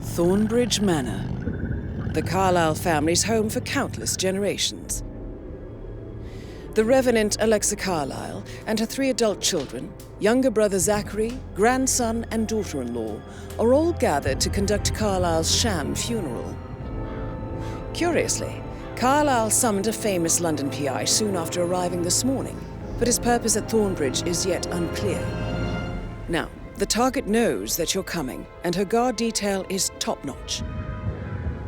Thornbridge Manor, the Carlyle family's home for countless generations. The Revenant Alexa Carlyle and her 3 adult children, younger brother Zachary, grandson and daughter-in-law, are all gathered to conduct Carlyle's sham funeral. Curiously, Carlyle summoned a famous London PI soon after arriving this morning, but his purpose at Thornbridge is yet unclear. Now, the target knows that you're coming, and her guard detail is top-notch.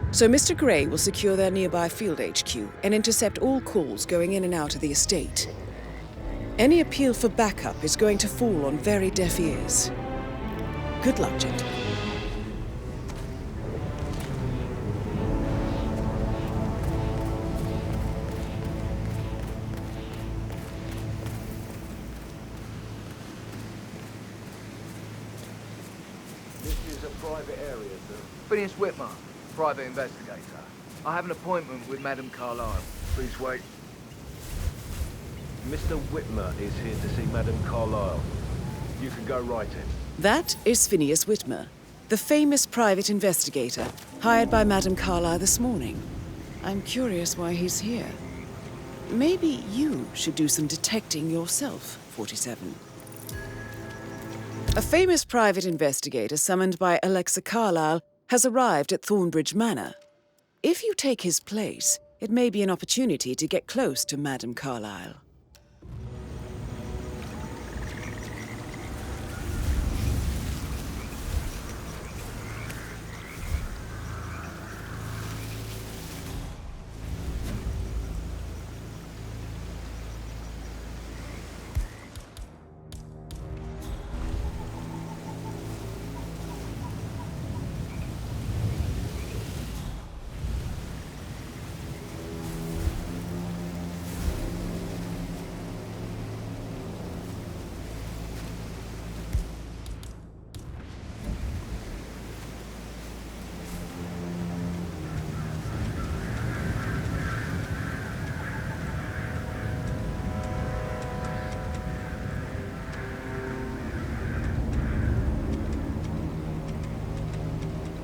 So Mr. Gray will secure their nearby field HQ and intercept all calls going in and out of the estate. Any appeal for backup is going to fall on very deaf ears. Good luck, gentlemen. This is a private area, sir. Phineas Whitmer, private investigator. I have an appointment with Madame Carlyle. Please wait. Mr. Whitmer is here to see Madame Carlyle. You can go right in. That is Phineas Whitmer, the famous private investigator hired by Madame Carlyle this morning. I'm curious why he's here. Maybe you should do some detecting yourself, 47. A famous private investigator summoned by Alexa Carlyle has arrived at Thornbridge Manor. If you take his place, it may be an opportunity to get close to Madame Carlyle.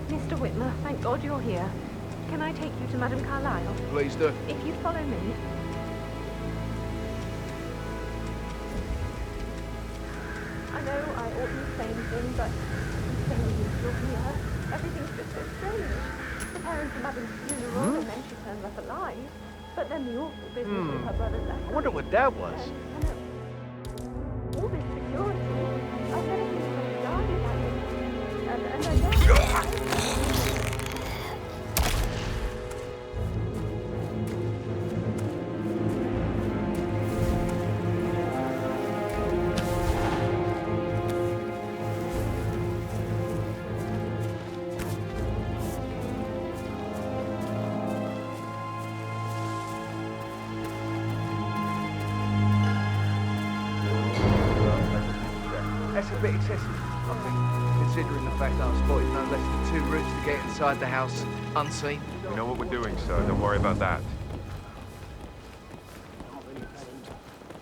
Mr. Whitmer, thank God you're here. Can I take you to Madame Carlyle? Please do. If you follow me. I know I oughtn't say anything, but I'm saying you're here. Everything's just so strange. Preparing for Madame's funeral, and then she turns up alive. But then the awful business with her brother's death. I wonder what that was. I know. All this security. I've never seen somebody die like this. And I guess... That's a bit excessive, I think, considering the fact that I've spotted no less than 2 routes to get inside the house unseen. We know what we're doing, sir. Don't worry about that.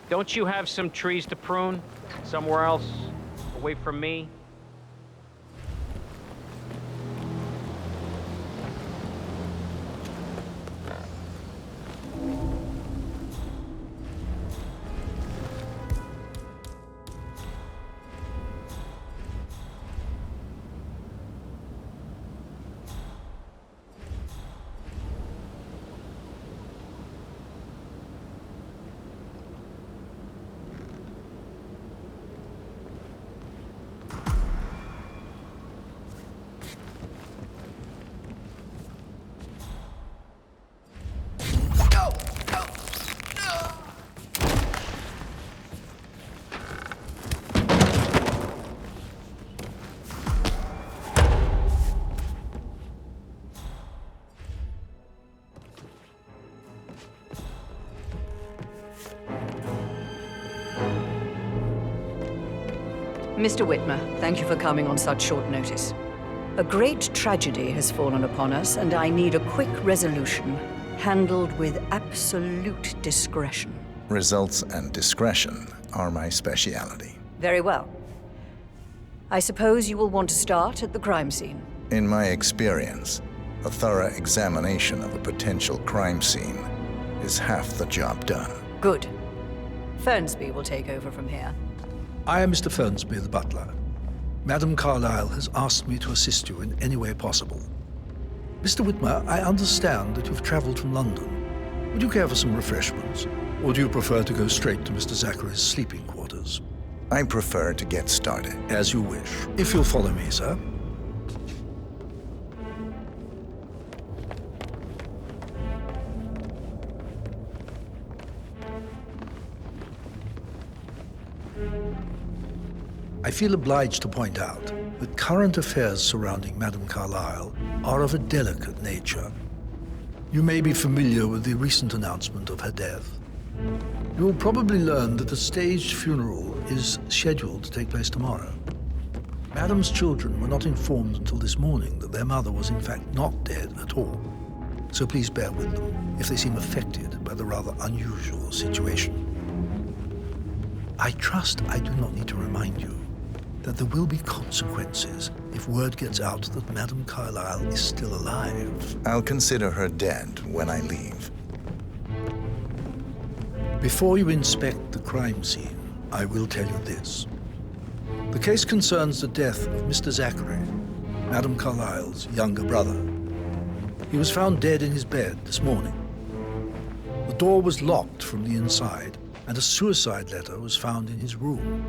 Don't you have some trees to prune? Somewhere else? Away from me? Mr. Whitmer, thank you for coming on such short notice. A great tragedy has fallen upon us, and I need a quick resolution, handled with absolute discretion. Results and discretion are my speciality. Very well. I suppose you will want to start at the crime scene. In my experience, a thorough examination of a potential crime scene is half the job done. Good. Fernsby will take over from here. I am Mr. Fernsby, the butler. Madam Carlyle has asked me to assist you in any way possible. Mr. Whitmer, I understand that you've traveled from London. Would you care for some refreshments? Or do you prefer to go straight to Mr. Zachary's sleeping quarters? I prefer to get started. As you wish. If you'll follow me, sir. I feel obliged to point out that current affairs surrounding Madame Carlyle are of a delicate nature. You may be familiar with the recent announcement of her death. You will probably learn that a staged funeral is scheduled to take place tomorrow. Madame's children were not informed until this morning that their mother was in fact not dead at all. So please bear with them if they seem affected by the rather unusual situation. I trust I do not need to remind you that there will be consequences if word gets out that Madame Carlyle is still alive. I'll consider her dead when I leave. Before you inspect the crime scene, I will tell you this. The case concerns the death of Mr. Zachary, Madame Carlyle's younger brother. He was found dead in his bed this morning. The door was locked from the inside, and a suicide letter was found in his room.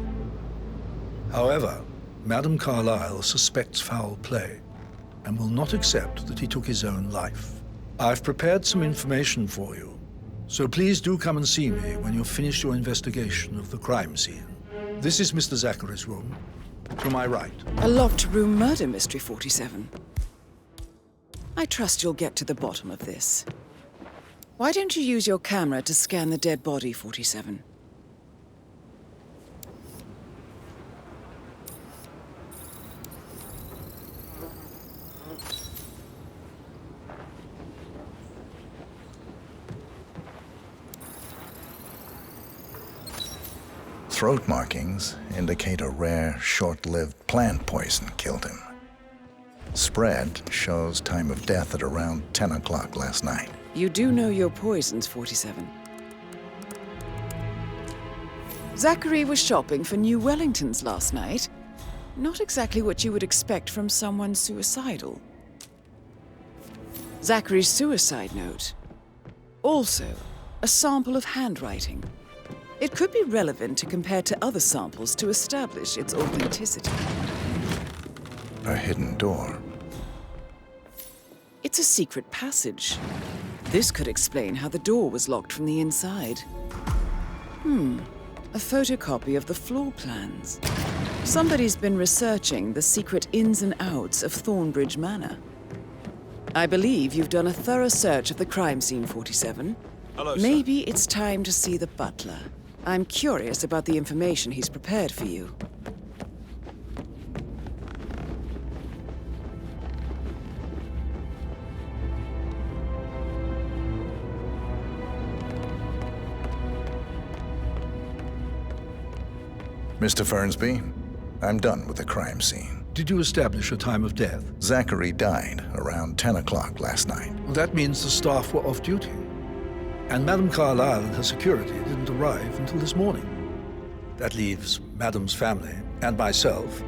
However, Madame Carlyle suspects foul play and will not accept that he took his own life. I've prepared some information for you, so please do come and see me when you've finished your investigation of the crime scene. This is Mr. Zachary's room, to my right. A locked room murder mystery, 47. I trust you'll get to the bottom of this. Why don't you use your camera to scan the dead body, 47? Throat markings indicate a rare, short-lived plant poison killed him. Spread shows time of death at around 10 o'clock last night. You do know your poisons, 47. Zachary was shopping for New Wellingtons last night. Not exactly what you would expect from someone suicidal. Zachary's suicide note. Also, a sample of handwriting. It could be relevant to compare to other samples to establish its authenticity. A hidden door. It's a secret passage. This could explain how the door was locked from the inside. A photocopy of the floor plans. Somebody's been researching the secret ins and outs of Thornbridge Manor. I believe you've done a thorough search of the crime scene, 47. Hello, sir. Maybe it's time to see the butler. I'm curious about the information he's prepared for you. Mr. Fernsby, I'm done with the crime scene. Did you establish a time of death? Zachary died around 10 o'clock last night. Well, that means the staff were off duty. And Madame Carlyle and her security didn't arrive until this morning. That leaves Madame's family and myself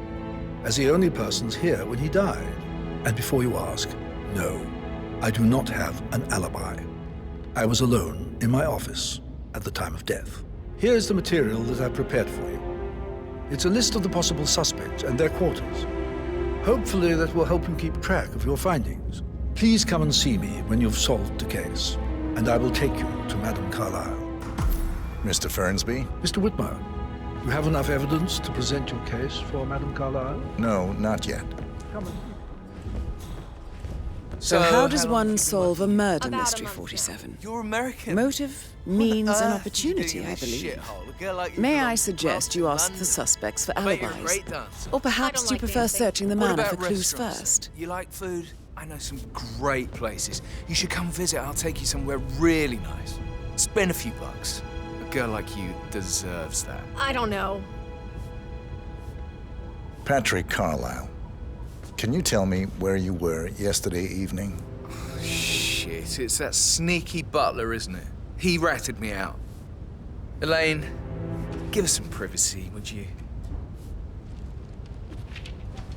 as the only persons here when he died. And before you ask, no, I do not have an alibi. I was alone in my office at the time of death. Here is the material that I prepared for you. It's a list of the possible suspects and their quarters. Hopefully that will help you keep track of your findings. Please come and see me when you've solved the case, and I will take you to Madame Carlyle. Mr. Fernsby? Mr. Whitmer, you have enough evidence to present your case for Madame Carlyle? No, not yet. Come on. So how does long one have you solve a murder About a mystery, month. 47? You're American. Motive, means, and opportunity, I believe. May I suggest you ask the suspects for alibis? Or perhaps I don't you like prefer dancing. searching the What manor about for clues restaurants? first? You like food? I know some great places. You should come visit. I'll take you somewhere really nice. Spend a few bucks. A girl like you deserves that. I don't know. Patrick Carlyle, Can you tell me where you were yesterday evening? Shit, it's that sneaky butler, isn't it? He ratted me out. Elaine, give us some privacy, would you?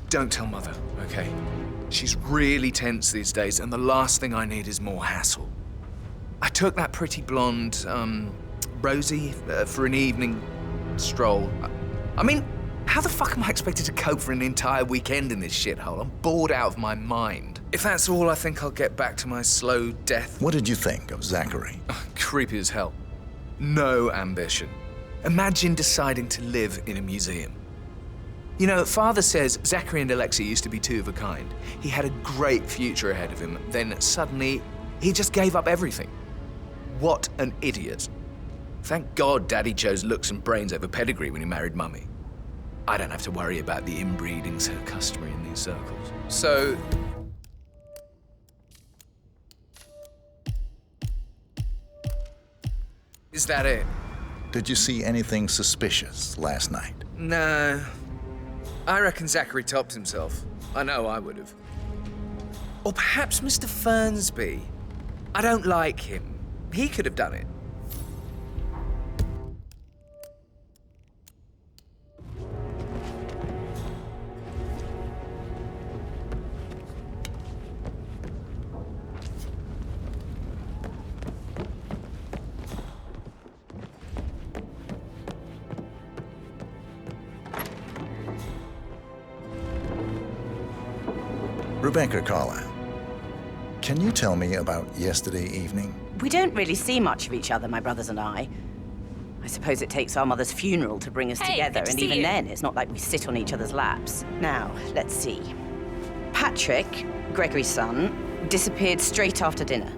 Don't tell Mother, okay? She's really tense these days, and the last thing I need is more hassle. I took that pretty blonde, Rosie, for an evening stroll. I mean, how the fuck am I expected to cope for an entire weekend in this shithole? I'm bored out of my mind. If that's all, I think I'll get back to my slow death. What did you think of Zachary? Creepy as hell. No ambition. Imagine deciding to live in a museum. You know, Father says Zachary and Alexa used to be two of a kind. He had a great future ahead of him. Then suddenly, he just gave up everything. What an idiot. Thank God Daddy chose looks and brains over pedigree when he married Mummy. I don't have to worry about the inbreeding so customary in these circles. So... is that it? Did you see anything suspicious last night? No. I reckon Zachary topped himself. I know I would have. Or perhaps Mr. Fernsby. I don't like him. He could have done it. Rebecca Carlyle, can you tell me about yesterday evening? We don't really see much of each other, my brothers and I. I suppose it takes our mother's funeral to bring us together, and even then, it's not like we sit on each other's laps. Now, let's see. Patrick, Gregory's son, disappeared straight after dinner.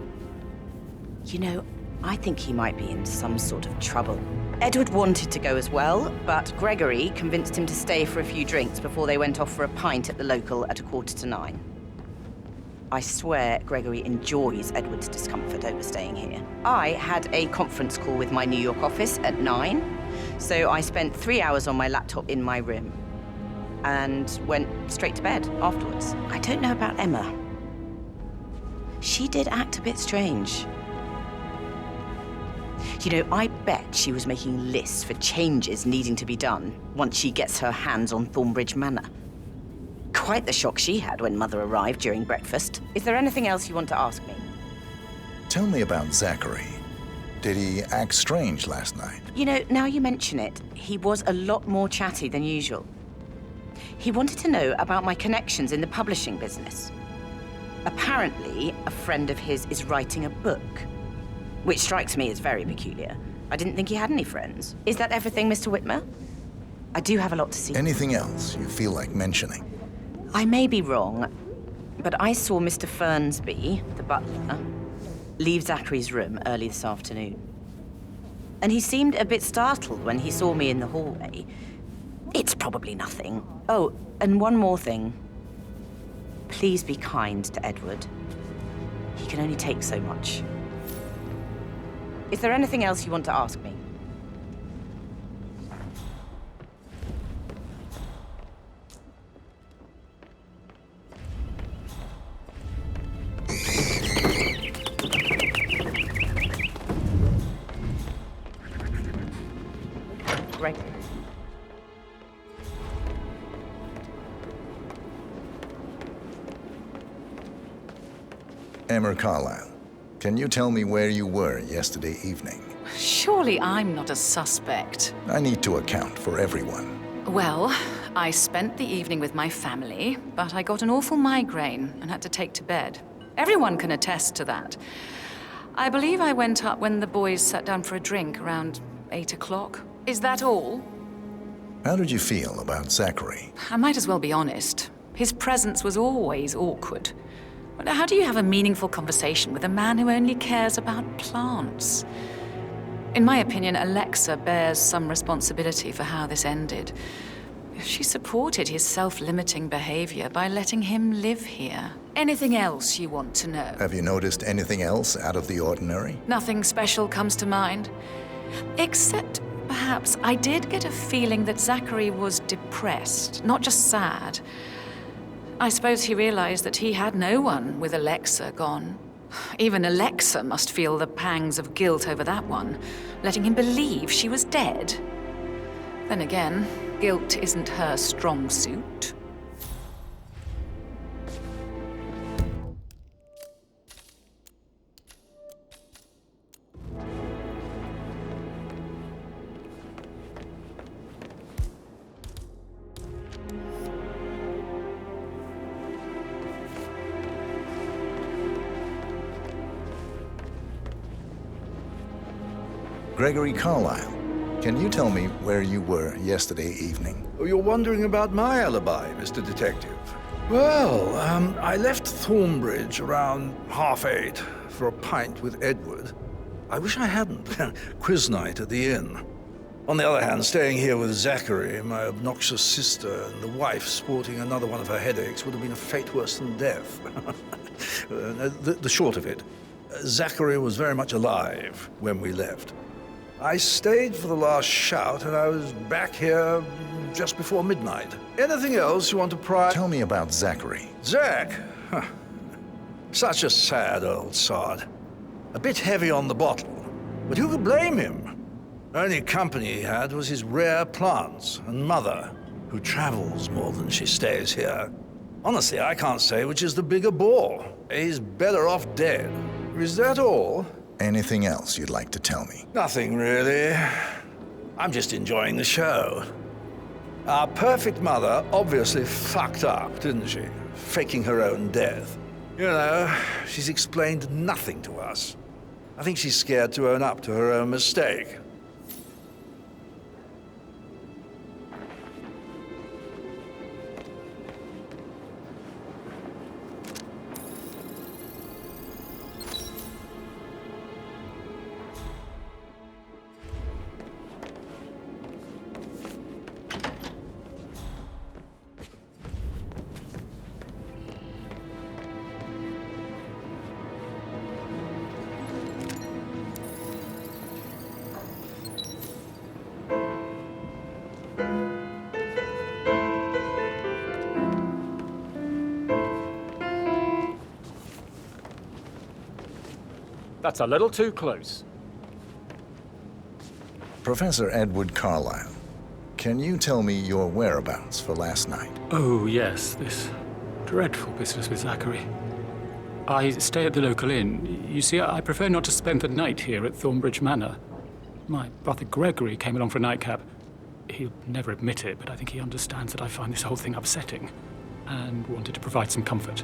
You know, I think he might be in some sort of trouble. Edward wanted to go as well, but Gregory convinced him to stay for a few drinks before they went off for a pint at the local at 8:45. I swear Gregory enjoys Edward's discomfort over staying here. I had a conference call with my New York office at 9, so I spent 3 hours on my laptop in my room and went straight to bed afterwards. I don't know about Emma. She did act a bit strange. You know, I bet she was making lists for changes needing to be done once she gets her hands on Thornbridge Manor. Quite the shock she had when Mother arrived during breakfast. Is there anything else you want to ask me? Tell me about Zachary. Did he act strange last night? You know, now you mention it, he was a lot more chatty than usual. He wanted to know about my connections in the publishing business. Apparently, a friend of his is writing a book, which strikes me as very peculiar. I didn't think he had any friends. Is that everything, Mr. Whitmer? I do have a lot to see. Anything else you feel like mentioning? I may be wrong, but I saw Mr. Fernsby, the butler, leave Zachary's room early this afternoon. And he seemed a bit startled when he saw me in the hallway. It's probably nothing. Oh, and one more thing. Please be kind to Edward. He can only take so much. Is there anything else you want to ask me? Right. Emma Carlyle, can you tell me where you were yesterday evening? Surely I'm not a suspect. I need to account for everyone. Well, I spent the evening with my family, but I got an awful migraine and had to take to bed. Everyone can attest to that. I believe I went up when the boys sat down for a drink around 8 o'clock. Is that all? How did you feel about Zachary? I might as well be honest. His presence was always awkward. But how do you have a meaningful conversation with a man who only cares about plants? In my opinion, Alexa bears some responsibility for how this ended. She supported his self-limiting behavior by letting him live here. Anything else you want to know? Have you noticed anything else out of the ordinary? Nothing special comes to mind. Except, perhaps, I did get a feeling that Zachary was depressed, not just sad. I suppose he realized that he had no one with Alexa gone. Even Alexa must feel the pangs of guilt over that one, letting him believe she was dead. Then again, guilt isn't her strong suit. Gregory Carlyle, can you tell me where you were yesterday evening? Oh, you're wondering about my alibi, Mr. Detective. Well, I left Thornbridge around 8:30 for a pint with Edward. I wish I hadn't. Quiz night at the inn. On the other hand, staying here with Zachary, my obnoxious sister, and the wife sporting another one of her headaches would have been a fate worse than death. The short of it, Zachary was very much alive when we left. I stayed for the last shout, and I was back here just before midnight. Anything else you want to pry? Tell me about Zachary. Zach? Huh. Such a sad old sod. A bit heavy on the bottle, but who could blame him? Only company he had was his rare plants and mother, who travels more than she stays here. Honestly, I can't say which is the bigger bore. He's better off dead. Is that all? Anything else you'd like to tell me? Nothing, really. I'm just enjoying the show. Our perfect mother obviously fucked up, didn't she? Faking her own death. You know, she's explained nothing to us. I think she's scared to own up to her own mistake. That's a little too close. Professor Edward Carlyle, can you tell me your whereabouts for last night? Oh, yes, this dreadful business with Zachary. I stay at the local inn. You see, I prefer not to spend the night here at Thornbridge Manor. My brother Gregory came along for a nightcap. He'll never admit it, but I think he understands that I find this whole thing upsetting and wanted to provide some comfort.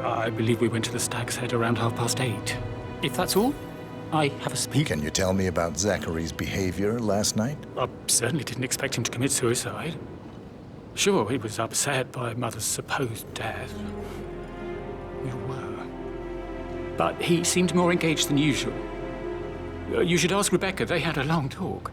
I believe we went to the Stag's Head around 8:30. If that's all, I have a speak. Can you tell me about Zachary's behavior last night? I certainly didn't expect him to commit suicide. Sure, he was upset by Mother's supposed death. We were. But he seemed more engaged than usual. You should ask Rebecca. They had a long talk.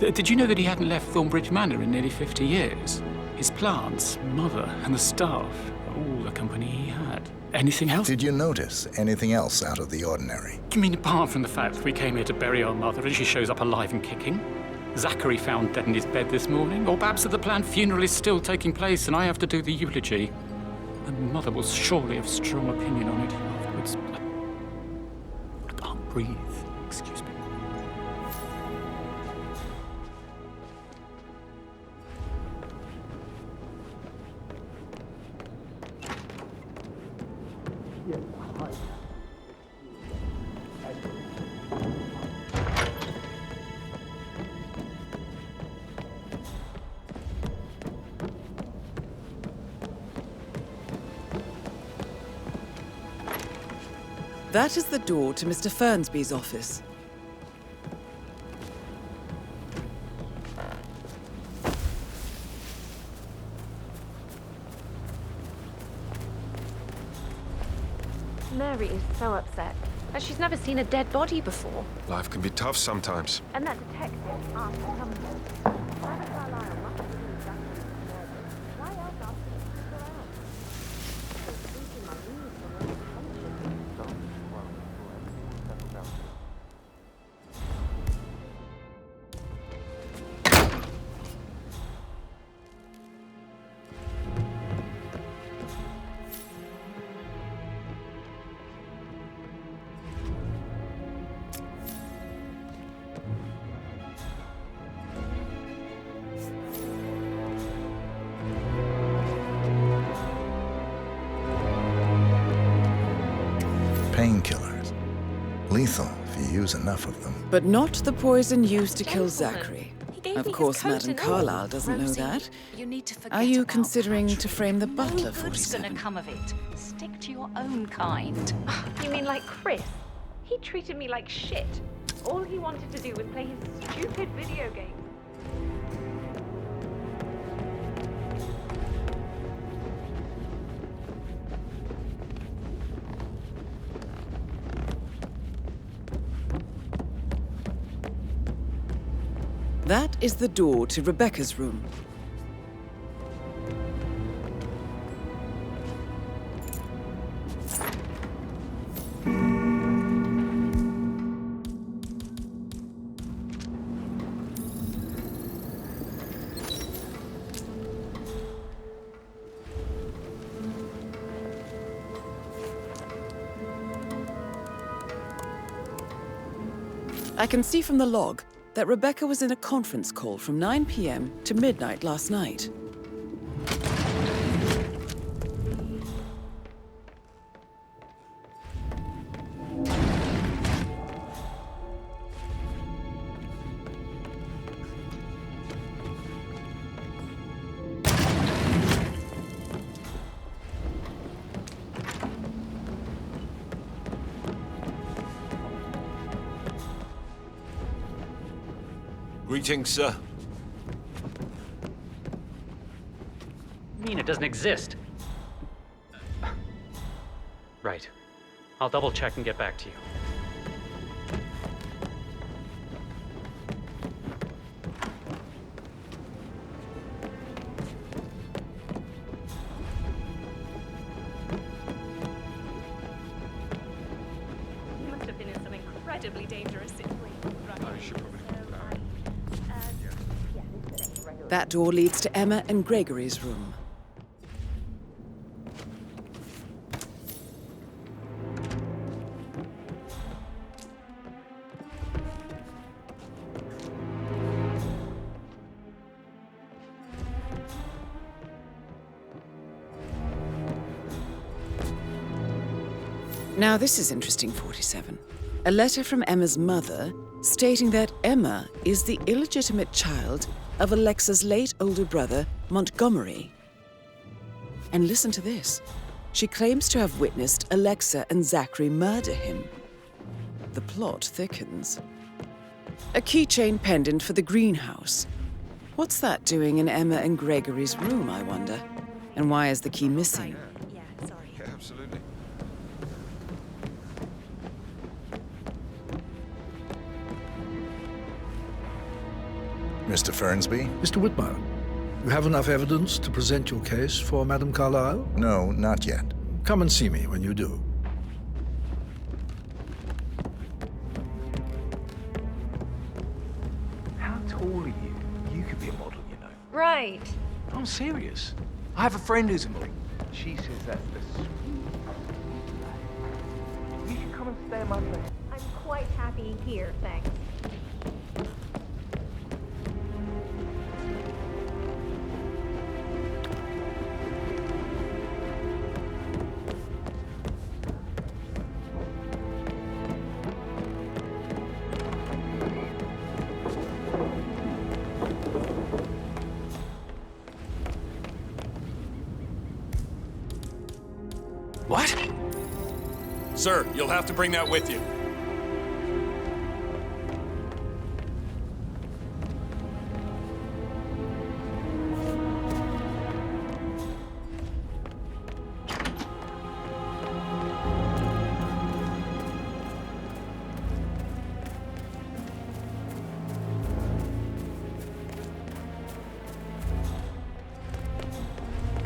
Did you know that he hadn't left Thornbridge Manor in nearly 50 years? His plants, Mother, and the staff, all the company he had. Anything else? Did you notice anything else out of the ordinary? You mean apart from the fact that we came here to bury our mother and she shows up alive and kicking? Zachary found dead in his bed this morning? Or perhaps that the planned funeral is still taking place and I have to do the eulogy? And Mother will surely have strong opinion on it afterwards. I can't breathe. Excuse me. That is the door to Mr. Fernsby's office. Mary is so upset, as she's never seen a dead body before. Life can be tough sometimes. And that detective asked for something. Private Carlyle must have been Zachary's murder. Why else ask him to stick around? So speaking my knees for no attention. painkillers. Lethal if you use enough of them. But not the poison used to kill Zachary. Of course, Madame Carlyle doesn't know that. Are you considering to frame the butler, 47? What's gonna come of it? Stick to your own kind. You mean like Chris? He treated me like shit. All he wanted to do was play his stupid video game. That is the door to Rebecca's room. I can see from the log that Rebecca was in a conference call from 9 p.m. to midnight last night. Greetings, sir. You mean it doesn't exist? Right. I'll double check and get back to you. You must have been in some incredibly dangerous situation. I should probably... That door leads to Emma and Gregory's room. Now this is interesting, 47. A letter from Emma's mother stating that Emma is the illegitimate child of Alexa's late older brother, Montgomery. And listen to this. She claims to have witnessed Alexa and Zachary murder him. The plot thickens. A keychain pendant for the greenhouse. What's that doing in Emma and Gregory's room, I wonder? And why is the key missing? Yeah, sorry. Yeah, absolutely. Mr. Fernsby? Mr. Whitmer, you have enough evidence to present your case for Madame Carlyle? No, not yet. Come and see me when you do. How tall are you? You could be a model, you know. Right. I'm serious. I have a friend who's a model. She says that's the sweet. You should come and stay in my place. I'm quite happy here, thanks. What? Sir, you'll have to bring that with you.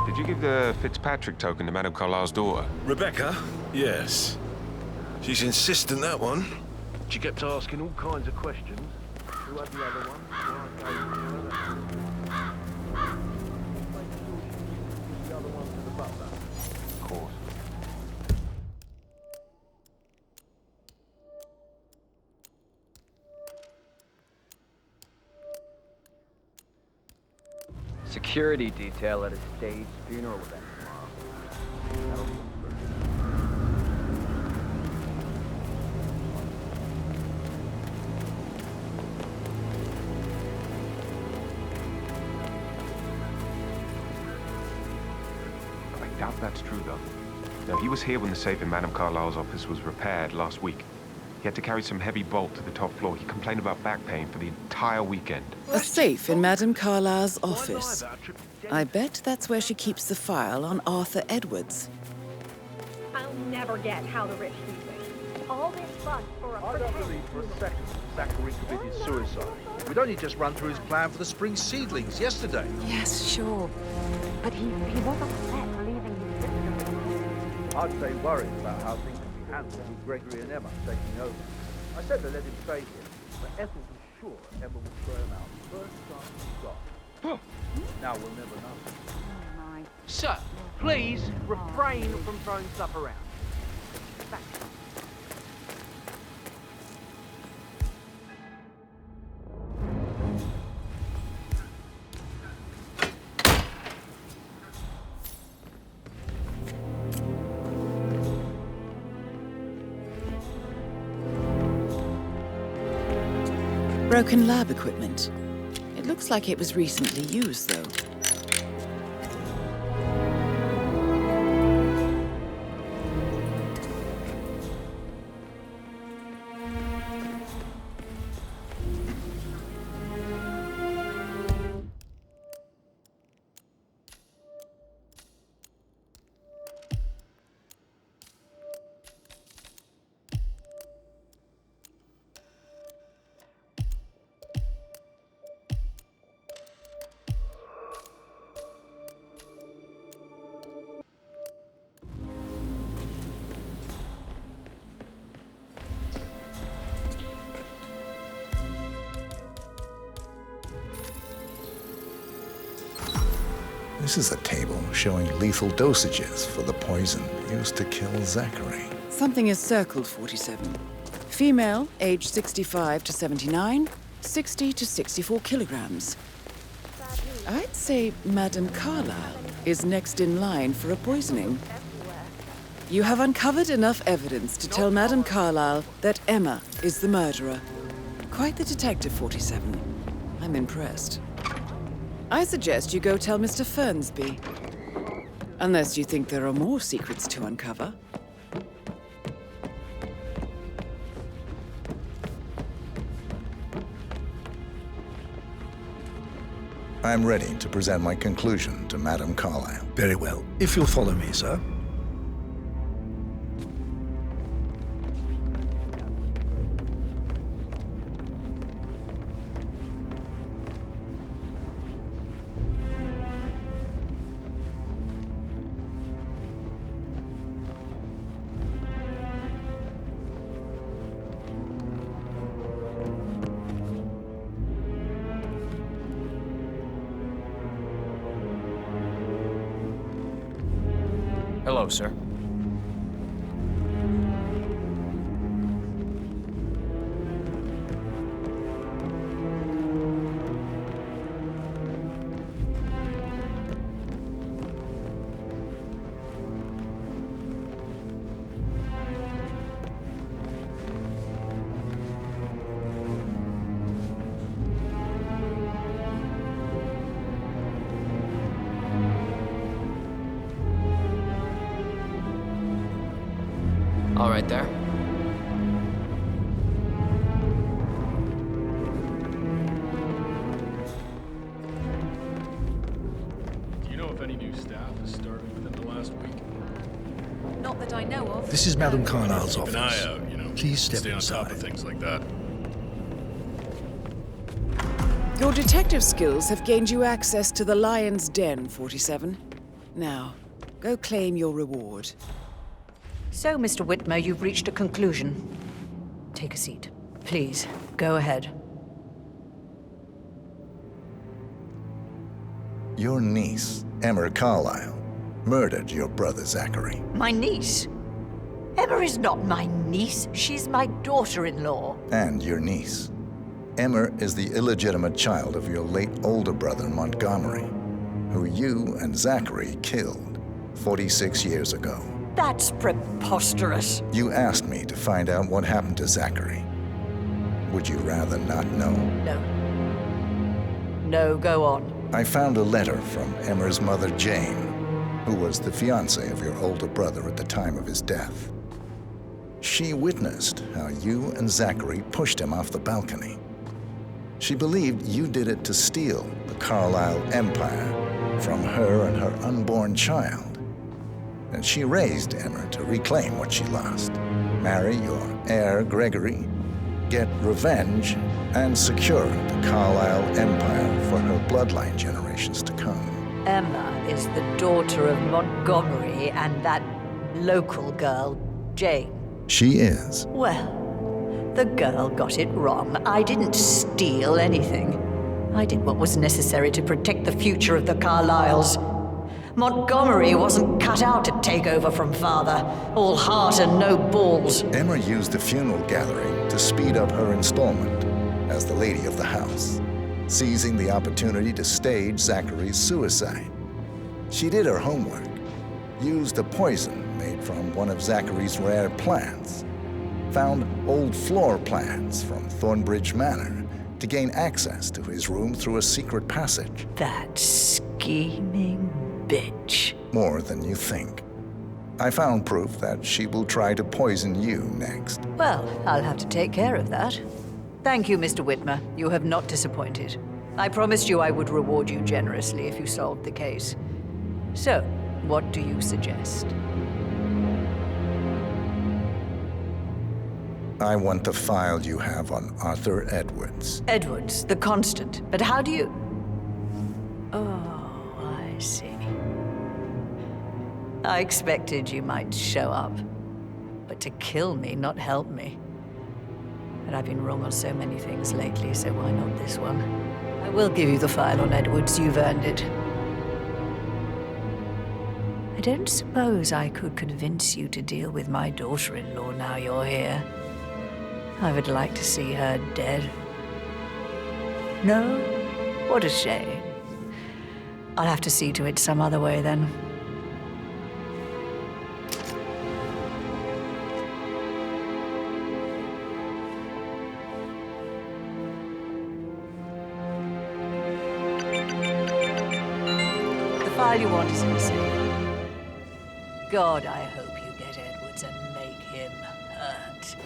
Did you give the Fitzpatrick token to Madame Carlyle's daughter? Rebecca? Yes. She's insistent, that one. She kept asking all kinds of questions. Who had the other one? The other one to the butler. Of course. Security detail at a staged funeral event tomorrow. that's true, though. Now, he was here when the safe in Madame Carlyle's office was repaired last week. He had to carry some heavy bolt to the top floor. He complained about back pain for the entire weekend. A safe in Madame Carlyle's office. I bet that's where she keeps the file on Arthur Edwards. I'll never get how the rich do things. All this fuss for a I don't believe for a second Zachary committed suicide. We'd only just run through his plan for the spring seedlings yesterday. Yes, sure. But he was upset for leaving his sister. I'd say worried about how things would be handled with Gregory and Emma taking over. I said to let him stay here, but Ethel was sure Emma would throw him out the first chance he got. Now we'll never know. Sir, please refrain from throwing stuff around. Thanks. Broken lab equipment. It looks like it was recently used, though. This is a table showing lethal dosages for the poison used to kill Zachary. Something is circled, 47. Female, age 65 to 79, 60 to 64 kilograms. I'd say Madame Carlyle is next in line for a poisoning. You have uncovered enough evidence to tell Madame Carlyle that Emma is the murderer. Quite the detective, 47. I'm impressed. I suggest you go tell Mr. Fernsby. Unless you think there are more secrets to uncover. I'm ready to present my conclusion to Madame Carlyle. Very well. If you'll follow me, sir. Hello, sir. All right there. Do you know if any new staff has started within the last week? Not that I know of. This is Madame Carlyle's office. Keep an eye out, you know. Please step Stay on top inside. of things like that. Your detective skills have gained you access to the Lion's Den, 47. Now, go claim your reward. So, Mr. Whitmer, you've reached a conclusion. Take a seat. Please, go ahead. Your niece, Emma Carlyle, murdered your brother Zachary. My niece? Emma is not my niece. She's my daughter-in-law. And your niece. Emma is the illegitimate child of your late older brother Montgomery, who you and Zachary killed 46 years ago. That's preposterous. You asked me to find out what happened to Zachary. Would you rather not know? No. No, go on. I found a letter from Emma's mother, Jane. who was the fiancée of your older brother at the time of his death. She witnessed how you and Zachary pushed him off the balcony. She believed you did it to steal the Carlisle empire from her and her unborn child. And she raised Emma to reclaim what she lost, marry your heir, Gregory, get revenge, and secure the Carlisle empire for her bloodline generations to come. Emma is the daughter of Montgomery and that local girl, Jane. She is. Well, the girl got it wrong. I didn't steal anything. I did what was necessary to protect the future of the Carlisles. Montgomery wasn't cut out to take over from father, all heart and no balls. Emma used the funeral gathering to speed up her installment as the lady of the house, seizing the opportunity to stage Zachary's suicide. She did her homework, used a poison made from one of Zachary's rare plants, found old floor plans from Thornbridge Manor to gain access to his room through a secret passage. That scheming bitch. More than you think. I found proof that she will try to poison you next. Well, I'll have to take care of that. Thank you, Mr. Whitmer. You have not disappointed. I promised you I would reward you generously if you solved the case. So, what do you suggest? I want the file you have on Arthur Edwards. Edwards, the constant. But how do you... Oh, I see. I expected you might show up. But to kill me, not help me. But I've been wrong on so many things lately, so why not this one? I will give you the file on Edwards. You've earned it. I don't suppose I could convince you to deal with my daughter-in-law now you're here. I would like to see her dead. No? What a shame. I'll have to see to it some other way then. The file you want is in the safe. God, I hope you get Edwards and make him hurt.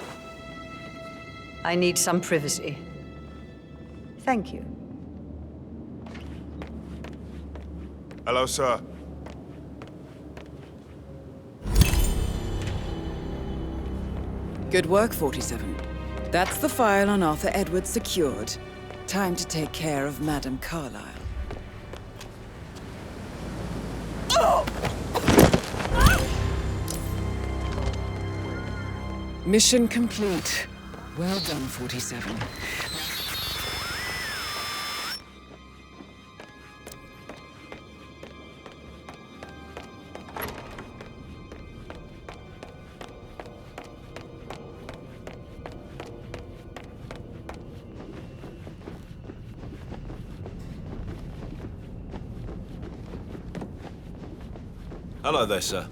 I need some privacy. Thank you. Hello, sir. Good work, 47. That's the file on Arthur Edwards secured. Time to take care of Madame Carlisle. Mission complete. Well done, 47. Hello there, sir.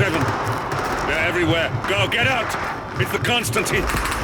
They're everywhere. Go, get out! It's the Constantine!